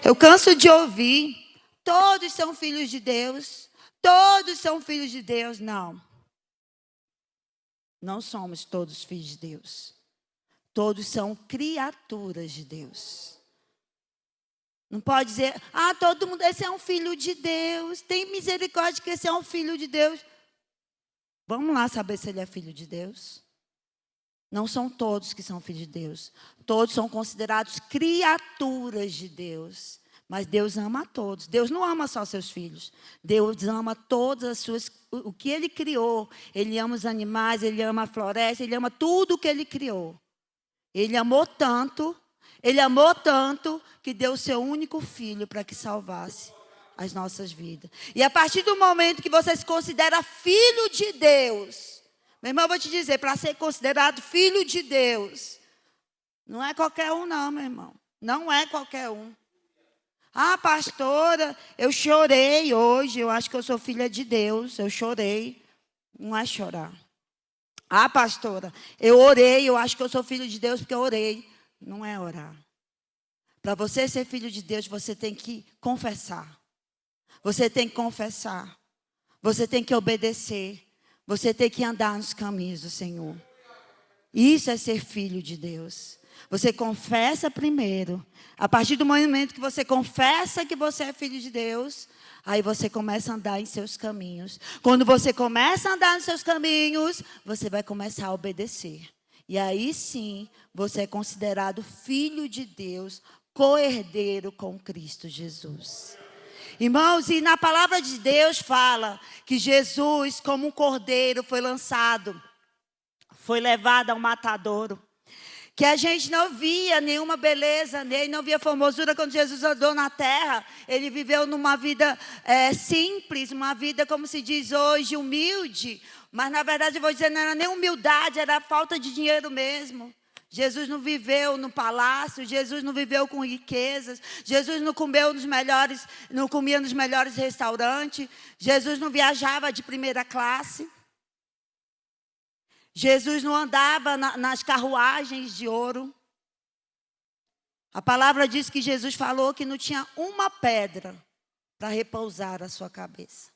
Eu canso de ouvir, todos são filhos de Deus, todos são filhos de Deus. Não. Não somos todos filhos de Deus. Todos são criaturas de Deus. Não pode dizer, todo mundo, esse é um filho de Deus. Tem misericórdia que esse é um filho de Deus. Vamos lá saber se ele é filho de Deus. Não são todos que são filhos de Deus. Todos são considerados criaturas de Deus. Mas Deus ama a todos. Deus não ama só seus filhos. Deus ama todas as suas... O que Ele criou. Ele ama os animais, Ele ama a floresta, Ele ama tudo o que Ele criou. Ele amou tanto que deu o seu único filho para que salvasse as nossas vidas. E a partir do momento que você se considera filho de Deus, meu irmão, eu vou te dizer, para ser considerado filho de Deus, não é qualquer um não, meu irmão. Não é qualquer um. Pastora, eu chorei hoje, eu acho que eu sou filha de Deus, eu chorei. Não é chorar. Pastora, eu orei, eu acho que eu sou filho de Deus porque eu orei. Não é orar. Para você ser filho de Deus, você tem que confessar. Você tem que confessar. Você tem que obedecer. Você tem que andar nos caminhos do Senhor. Isso é ser filho de Deus. Você confessa primeiro. A partir do momento que você confessa que você é filho de Deus, aí você começa a andar em seus caminhos. Quando você começa a andar nos seus caminhos, você vai começar a obedecer. E aí sim, você é considerado filho de Deus, co-herdeiro com Cristo Jesus. Irmãos, e na palavra de Deus fala que Jesus, como um cordeiro, foi lançado, foi levado ao matadouro. Que a gente não via nenhuma beleza nele, não via formosura quando Jesus andou na terra. Ele viveu numa vida simples, uma vida, como se diz hoje, humilde. Mas na verdade, eu vou dizer, não era nem humildade, era falta de dinheiro mesmo. Jesus não viveu no palácio, Jesus não viveu com riquezas, Jesus não comeu não comia nos melhores restaurantes, Jesus não viajava de primeira classe. Jesus não andava nas carruagens de ouro. A palavra diz que Jesus falou que não tinha uma pedra para repousar a sua cabeça.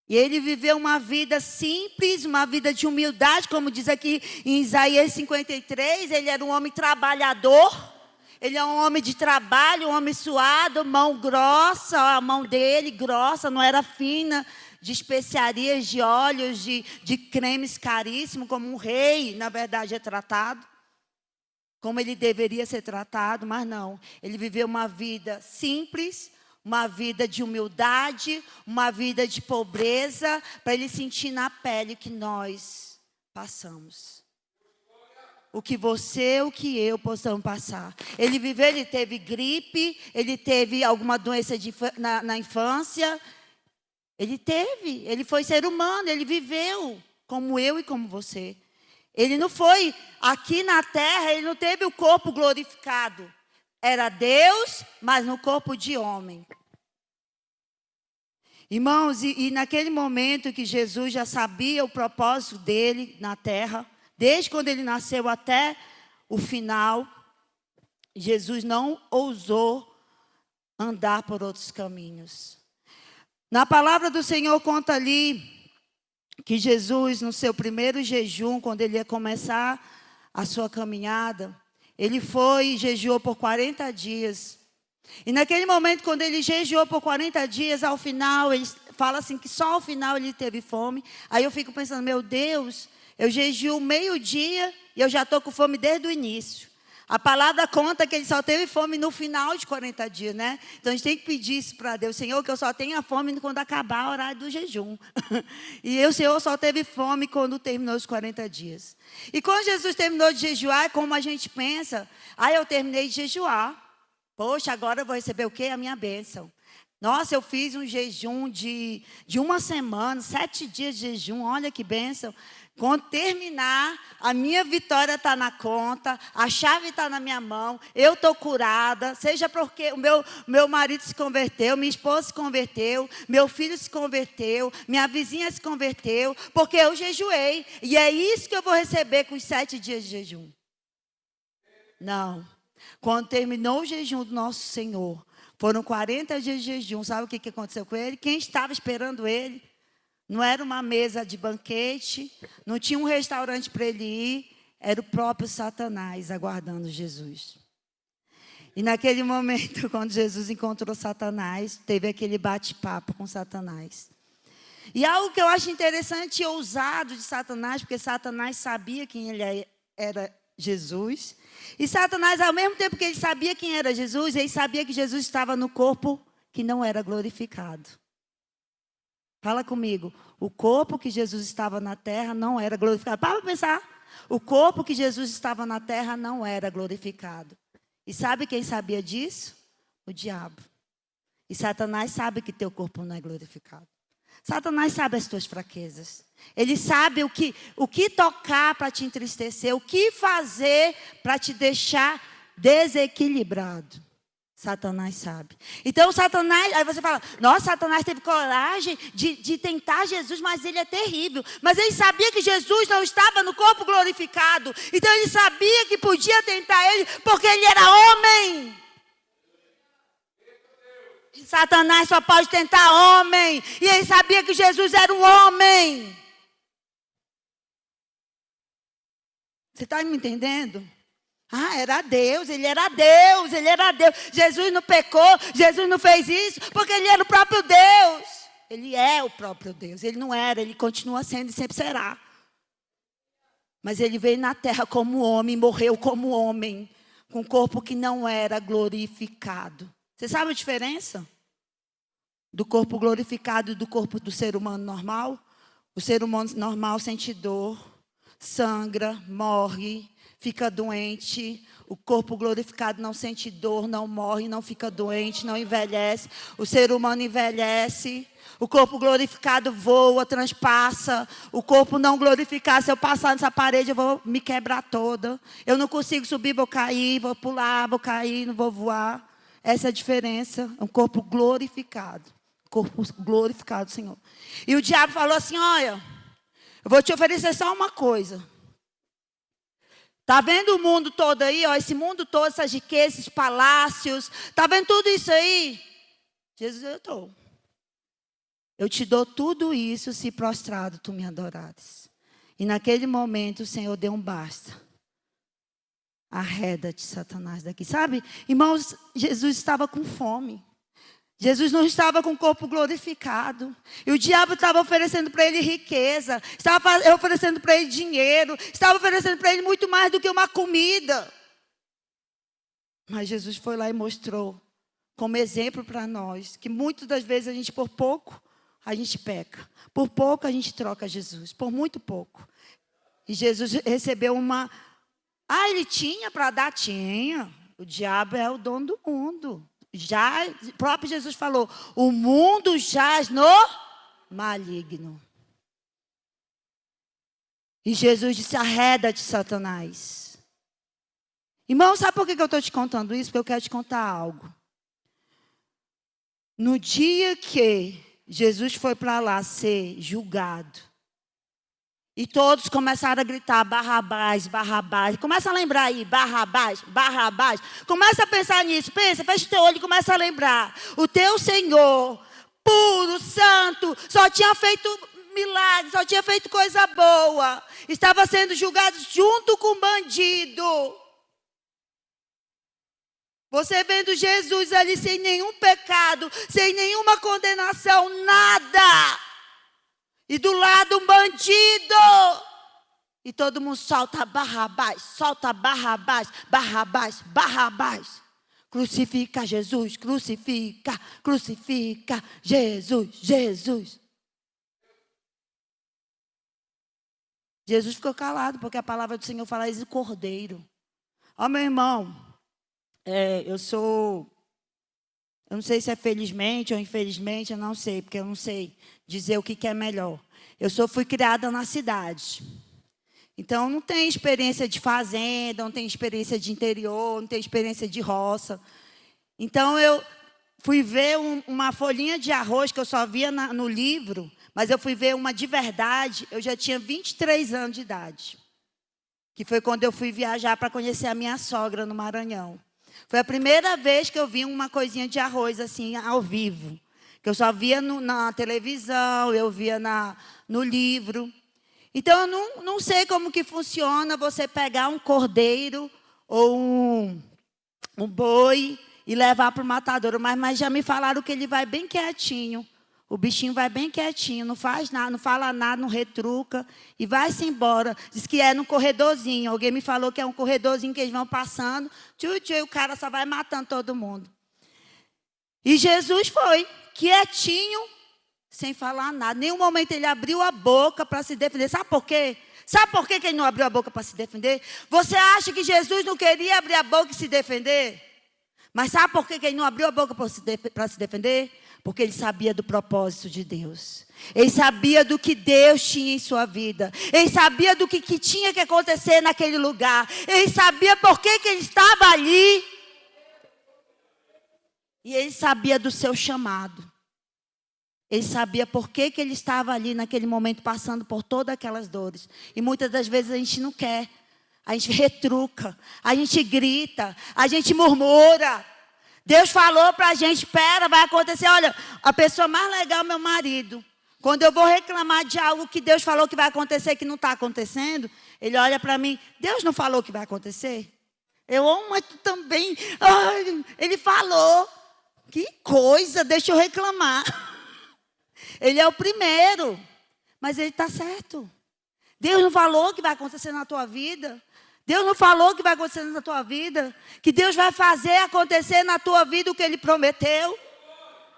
E ele viveu uma vida simples, uma vida de humildade, como diz aqui em Isaías 53, ele era um homem trabalhador, ele é um homem de trabalho, um homem suado, mão grossa, a mão dele grossa, não era fina, de especiarias, de óleos, de cremes caríssimos, como um rei, na verdade, é tratado. Como ele deveria ser tratado, mas não. Ele viveu uma vida simples, uma vida de humildade, uma vida de pobreza, para ele sentir na pele o que nós passamos. O que você, o que eu possamos passar. Ele viveu, ele teve gripe, ele teve alguma doença na infância. Ele foi ser humano, ele viveu como eu e como você. Ele não foi aqui na terra, ele não teve o corpo glorificado. Era Deus, mas no corpo de homem. Irmãos, e naquele momento que Jesus já sabia o propósito dele na terra, desde quando ele nasceu até o final, Jesus não ousou andar por outros caminhos. Na palavra do Senhor conta ali que Jesus, no seu primeiro jejum, quando ele ia começar a sua caminhada, ele foi e jejuou por 40 dias. E naquele momento, quando ele jejuou por 40 dias, ao final, ele fala assim que só ao final ele teve fome. Aí eu fico pensando, meu Deus, eu jejuo meio-dia e eu já estou com fome desde o início. A palavra conta que ele só teve fome no final de 40 dias, né? Então a gente tem que pedir isso para Deus. Senhor, que eu só tenha fome quando acabar o horário do jejum. E o Senhor só teve fome quando terminou os 40 dias. E quando Jesus terminou de jejuar, como a gente pensa, eu terminei de jejuar. Poxa, agora eu vou receber o quê? A minha bênção. Nossa, eu fiz um jejum de uma semana, 7 dias de jejum, olha que bênção. Quando terminar, a minha vitória está na conta, a chave está na minha mão, eu estou curada, seja porque o meu marido se converteu, minha esposa se converteu, meu filho se converteu, minha vizinha se converteu, porque eu jejuei. E é isso que eu vou receber com os 7 dias de jejum. Não. Quando terminou o jejum do nosso Senhor, foram 40 dias de jejum, sabe o que aconteceu com ele? Quem estava esperando ele? Não era uma mesa de banquete, não tinha um restaurante para ele ir, era o próprio Satanás aguardando Jesus. E naquele momento, quando Jesus encontrou Satanás, teve aquele bate-papo com Satanás. E algo que eu acho interessante e ousado de Satanás, porque Satanás sabia quem ele era Jesus. E Satanás, ao mesmo tempo que ele sabia quem era Jesus, ele sabia que Jesus estava no corpo que não era glorificado. Fala comigo. O corpo que Jesus estava na terra não era glorificado. Para pensar. O corpo que Jesus estava na terra não era glorificado. E sabe quem sabia disso? O diabo. E Satanás sabe que teu corpo não é glorificado. Satanás sabe as tuas fraquezas. Ele sabe o que tocar para te entristecer, o que fazer para te deixar desequilibrado. Satanás sabe. Então Satanás, aí você fala, nossa, Satanás teve coragem de tentar Jesus, mas ele é terrível. Mas ele sabia que Jesus não estava no corpo glorificado. Então ele sabia que podia tentar ele, porque ele era homem. Satanás só pode tentar homem. E ele sabia que Jesus era um homem. Você está me entendendo? Ah, era Deus, ele era Deus, ele era Deus. Jesus não pecou, Jesus não fez isso, porque ele era o próprio Deus. Ele é o próprio Deus, ele não era, ele continua sendo e sempre será. Mas ele veio na terra como homem, morreu como homem, com um corpo que não era glorificado. Você sabe a diferença? Do corpo glorificado e do corpo do ser humano normal? O ser humano normal sente dor, sangra, morre, fica doente. O corpo glorificado não sente dor, não morre, não fica doente, não envelhece. O ser humano envelhece. O corpo glorificado voa, transpassa. O corpo não glorificado, se eu passar nessa parede, eu vou me quebrar toda. Eu não consigo subir, vou cair, vou pular, vou cair, não vou voar. Essa é a diferença. É um corpo glorificado. Corpo glorificado, Senhor. E o diabo falou assim, olha, eu vou te oferecer só uma coisa. Está vendo o mundo todo aí, ó, esse mundo todo, essas riquezas, esses palácios, está vendo tudo isso aí? Jesus, eu estou. Eu te dou tudo isso se prostrado tu me adorares. E naquele momento o Senhor deu um basta. Arreda-te, Satanás, daqui. Sabe, irmãos, Jesus estava com fome. Jesus não estava com o corpo glorificado. E o diabo estava oferecendo para ele riqueza. Estava oferecendo para ele dinheiro. Estava oferecendo para ele muito mais do que uma comida. Mas Jesus foi lá e mostrou, como exemplo para nós, que muitas das vezes a gente, por pouco, a gente peca. Por pouco a gente troca Jesus. Por muito pouco. E Jesus recebeu uma... Ah, ele tinha para dar? Tinha. O diabo é o dono do mundo. Já, o próprio Jesus falou, o mundo jaz no maligno. E Jesus disse, arreda-te, Satanás. Irmão, sabe por que eu estou te contando isso? Porque eu quero te contar algo. No dia que Jesus foi para lá ser julgado, e todos começaram a gritar, Barrabás, Barrabás. Começa a lembrar aí, Barrabás, Barrabás. Começa a pensar nisso, pensa, fecha o teu olho e começa a lembrar. O teu Senhor, puro, santo, só tinha feito milagres, só tinha feito coisa boa. Estava sendo julgado junto com o bandido. Você vendo Jesus ali sem nenhum pecado, sem nenhuma condenação, nada. E do lado um bandido. E todo mundo solta Barrabás, solta Barrabás, Barrabás, Barrabás. Crucifica Jesus, crucifica, crucifica Jesus, Jesus. Jesus ficou calado, porque a palavra do Senhor fala isso, cordeiro. Ó, meu irmão, eu não sei se é felizmente ou infelizmente, eu não sei, porque eu não sei dizer o que é melhor. Fui criada na cidade. Então, não tenho experiência de fazenda, não tenho experiência de interior, não tenho experiência de roça. Então, eu fui ver uma folhinha de arroz que eu só via no livro, mas eu fui ver uma de verdade, eu já tinha 23 anos de idade. Que foi quando eu fui viajar para conhecer a minha sogra no Maranhão. Foi a primeira vez que eu vi uma coisinha de arroz assim, ao vivo. Que eu só via na televisão, eu via no livro. Então, eu não sei como que funciona você pegar um cordeiro ou um boi e levar para o matadouro. Mas já me falaram que ele vai bem quietinho. O bichinho vai bem quietinho, não faz nada, não fala nada, não retruca e vai-se embora. Diz que é no corredorzinho. Alguém me falou que é um corredorzinho que eles vão passando. E o cara só vai matando todo mundo. E Jesus foi quietinho, sem falar nada. Nenhum momento ele abriu a boca para se defender. Sabe por quê? Sabe por que ele não abriu a boca para se defender? Você acha que Jesus não queria abrir a boca e se defender? Mas sabe por que ele não abriu a boca para se defender? Porque ele sabia do propósito de Deus. Ele sabia do que Deus tinha em sua vida. Ele sabia do que tinha que acontecer naquele lugar. Ele sabia por que ele estava ali. E ele sabia do seu chamado. Ele sabia por que ele estava ali naquele momento passando por todas aquelas dores. E muitas das vezes a gente não quer. A gente retruca, a gente grita, a gente murmura. Deus falou para a gente, espera, vai acontecer. Olha, a pessoa mais legal é meu marido. Quando eu vou reclamar de algo que Deus falou que vai acontecer, que não está acontecendo, ele olha para mim, Deus não falou que vai acontecer? Mas tu também. Ai, ele falou. Que coisa, deixa eu reclamar. Ele é o primeiro, mas ele está certo. Deus não falou que vai acontecer na tua vida. Deus não falou que vai acontecer na tua vida. Que Deus vai fazer acontecer na tua vida o que Ele prometeu.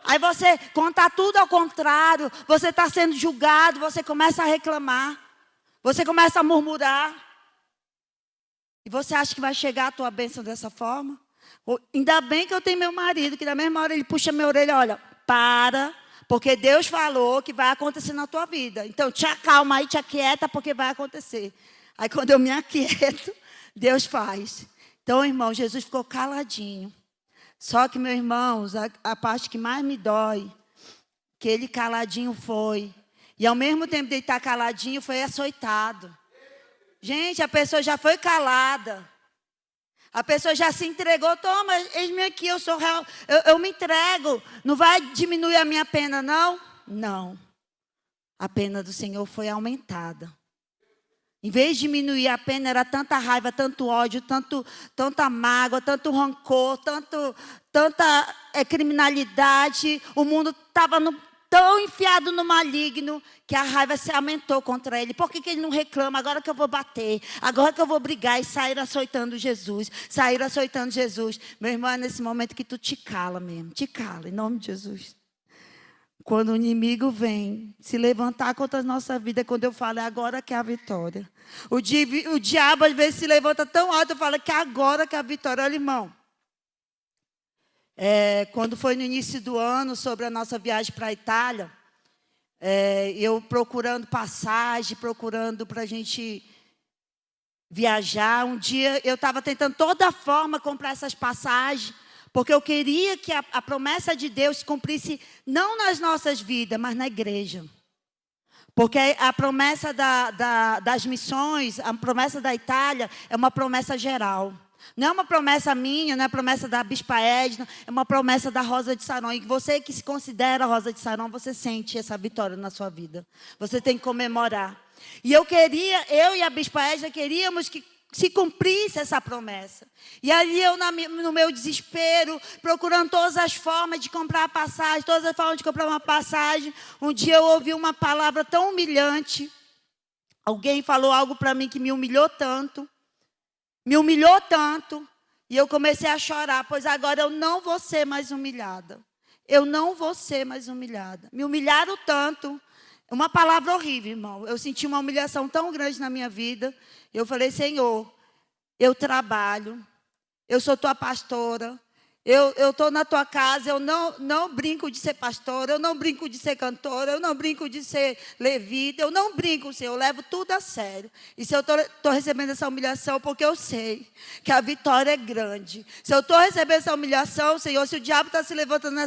Aí você, quando está tudo ao contrário, você está sendo julgado, você começa a reclamar. Você começa a murmurar. E você acha que vai chegar a tua bênção dessa forma? Ainda bem que eu tenho meu marido, que na mesma hora ele puxa minha orelha, olha, para, porque Deus falou que vai acontecer na tua vida. Então te acalma aí, te aquieta, porque vai acontecer. Aí quando eu me aquieto, Deus faz. Então, irmão, Jesus ficou caladinho. Só que, meus irmãos, a parte que mais me dói, que ele caladinho foi. E ao mesmo tempo de ele estar caladinho, foi açoitado. Gente, a pessoa já foi calada. A pessoa já se entregou. Toma, eis-me aqui, eu sou real. Eu me entrego. Não vai diminuir a minha pena, não? Não. A pena do Senhor foi aumentada. Em vez de diminuir a pena, era tanta raiva, tanto ódio, tanta mágoa, tanto rancor, tanta criminalidade. O mundo estava tão enfiado no maligno que a raiva se aumentou contra ele. Por que ele não reclama? Agora que eu vou bater, agora que eu vou brigar. E saíram açoitando Jesus, saíram açoitando Jesus. Meu irmão, é nesse momento que tu te cala mesmo, te cala, em nome de Jesus. Quando o inimigo vem se levantar contra a nossa vida, quando eu falo, é agora que é a vitória. O diabo às vezes se levanta tão alto, eu falo que é agora que é a vitória. Olha, irmão, quando foi no início do ano, sobre a nossa viagem para a Itália, eu procurando passagem, procurando para a gente viajar. Um dia eu estava tentando toda forma comprar essas passagens, porque eu queria que a promessa de Deus se cumprisse não nas nossas vidas, mas na igreja. Porque a promessa das missões, a promessa da Itália, é uma promessa geral. Não é uma promessa minha, não é uma promessa da Bispa Edna, é uma promessa da Rosa de Saron. E você que se considera Rosa de Saron, você sente essa vitória na sua vida. Você tem que comemorar. E eu e a Bispa Edna queríamos que se cumprisse essa promessa. E ali eu, no meu desespero, procurando todas as formas de comprar a passagem, todas as formas de comprar uma passagem, um dia eu ouvi uma palavra tão humilhante. Alguém falou algo para mim que me humilhou tanto, e eu comecei a chorar, pois agora eu não vou ser mais humilhada. Eu não vou ser mais humilhada. Me humilharam tanto. Uma palavra horrível, irmão. Eu senti uma humilhação tão grande na minha vida. Eu falei, Senhor, eu trabalho, eu sou tua pastora, eu estou na tua casa, eu não brinco de ser pastora, eu não brinco de ser cantora, eu não brinco de ser levita, eu não brinco, Senhor, eu levo tudo a sério. E se eu estou recebendo essa humilhação, porque eu sei que a vitória é grande. Se eu estou recebendo essa humilhação, Senhor, se o diabo está se levantando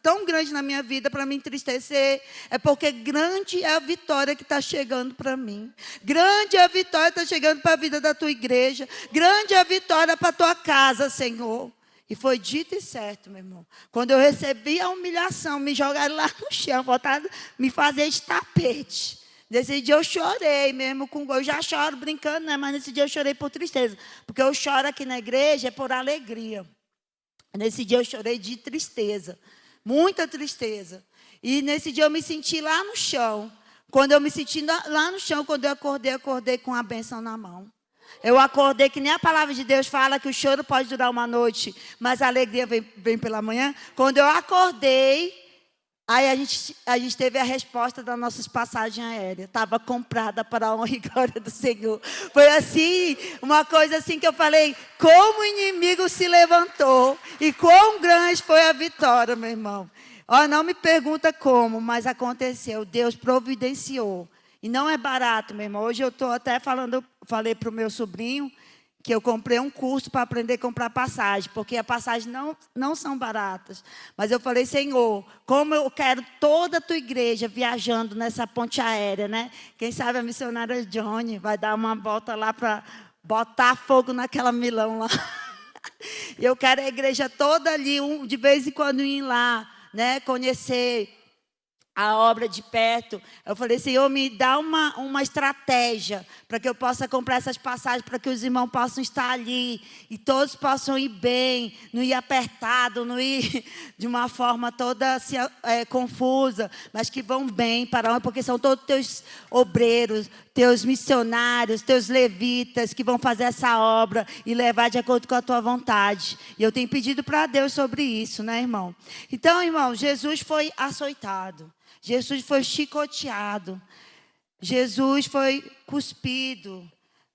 tão grande na minha vida para me entristecer, é porque grande é a vitória que está chegando para mim. Grande é a vitória que está chegando para a vida da tua igreja. Grande é a vitória para a tua casa, Senhor. E foi dito e certo, meu irmão. Quando eu recebi a humilhação, me jogaram lá no chão, botaram, me fazer de tapete. Nesse dia eu chorei mesmo, eu já choro brincando, né? Mas nesse dia eu chorei por tristeza. Porque eu choro aqui na igreja é por alegria. Nesse dia eu chorei de tristeza, muita tristeza. E nesse dia eu me senti lá no chão. Quando eu me senti lá no chão, quando eu acordei com a bênção na mão. Eu acordei que nem a palavra de Deus fala que o choro pode durar uma noite, mas a alegria vem pela manhã. Quando eu acordei, aí a gente teve a resposta das nossas passagens aéreas. Estava comprada para a honra e glória do Senhor. Foi assim, uma coisa assim que eu falei, como o inimigo se levantou e quão grande foi a vitória, meu irmão. Ó, não me pergunta como, mas aconteceu. Deus providenciou. E não é barato, meu irmão. Hoje eu estou até falei para o meu sobrinho que eu comprei um curso para aprender a comprar passagem, porque as passagens não são baratas. Mas eu falei, Senhor, como eu quero toda a tua igreja viajando nessa ponte aérea, né? Quem sabe a missionária Johnny vai dar uma volta lá para botar fogo naquela Milão lá. E eu quero a igreja toda ali, de vez em quando ir lá, né? Conhecer a obra de perto. Eu falei, Senhor, me dá uma estratégia para que eu possa comprar essas passagens, para que os irmãos possam estar ali e todos possam ir bem, não ir apertado, não ir de uma forma toda confusa, mas que vão bem para onde, porque são todos teus obreiros, teus missionários, teus levitas que vão fazer essa obra e levar de acordo com a tua vontade. E eu tenho pedido para Deus sobre isso, né, irmão? Então, irmão, Jesus foi açoitado. Jesus foi chicoteado. Jesus foi cuspido.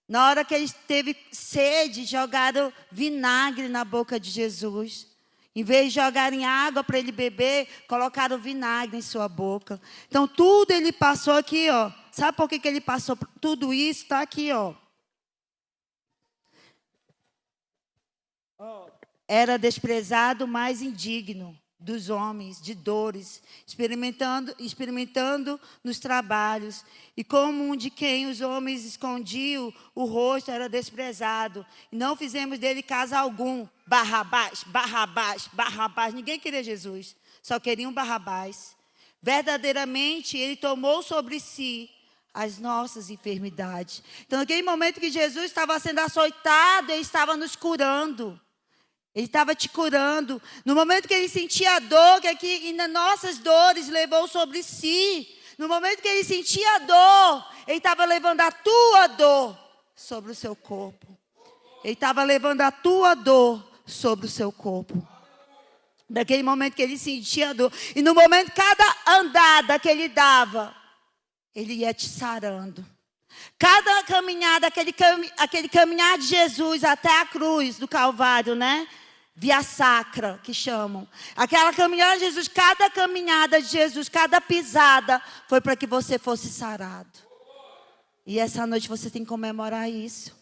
Na hora que ele teve sede, jogaram vinagre na boca de Jesus. Em vez de jogarem água para ele beber, colocaram vinagre em sua boca. Então, tudo ele passou aqui, ó. Sabe por que ele passou tudo isso? Está aqui, ó. Era desprezado, mais indigno dos homens, de dores, experimentando nos trabalhos. E como um de quem os homens escondiam o rosto, era desprezado. E não fizemos dele caso algum. Barrabás, Barrabás, Barrabás. Ninguém queria Jesus, só queriam Barrabás. Verdadeiramente, ele tomou sobre si as nossas enfermidades. Então, naquele momento que Jesus estava sendo açoitado, ele estava nos curando. Ele estava te curando. No momento que ele sentia a dor, que aqui, e nas nossas dores levou sobre si. No momento que ele sentia a dor, ele estava levando a tua dor sobre o seu corpo. Ele estava levando a tua dor sobre o seu corpo. Naquele momento que ele sentia a dor. E no momento, cada andada que ele dava, ele ia te sarando. Cada caminhada, aquele caminhar de Jesus até a cruz do Calvário, né? Via sacra, que chamam. Aquela caminhada de Jesus, cada caminhada de Jesus, cada pisada, foi para que você fosse sarado. E essa noite você tem que comemorar isso.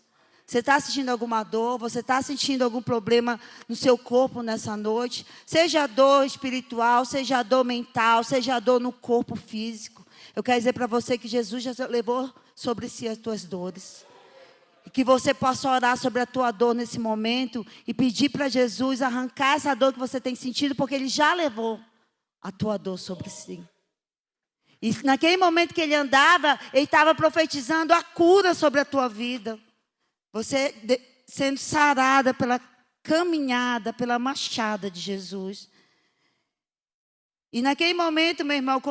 Você está sentindo alguma dor? Você está sentindo algum problema no seu corpo nessa noite? Seja dor espiritual, seja dor mental, seja dor no corpo físico. Eu quero dizer para você que Jesus já levou sobre si as tuas dores. E que você possa orar sobre a tua dor nesse momento e pedir para Jesus arrancar essa dor que você tem sentido, porque Ele já levou a tua dor sobre si. E naquele momento que Ele andava, Ele estava profetizando a cura sobre a tua vida. Você sendo sarada pela caminhada, pela machada de Jesus. E naquele momento, meu irmão, quando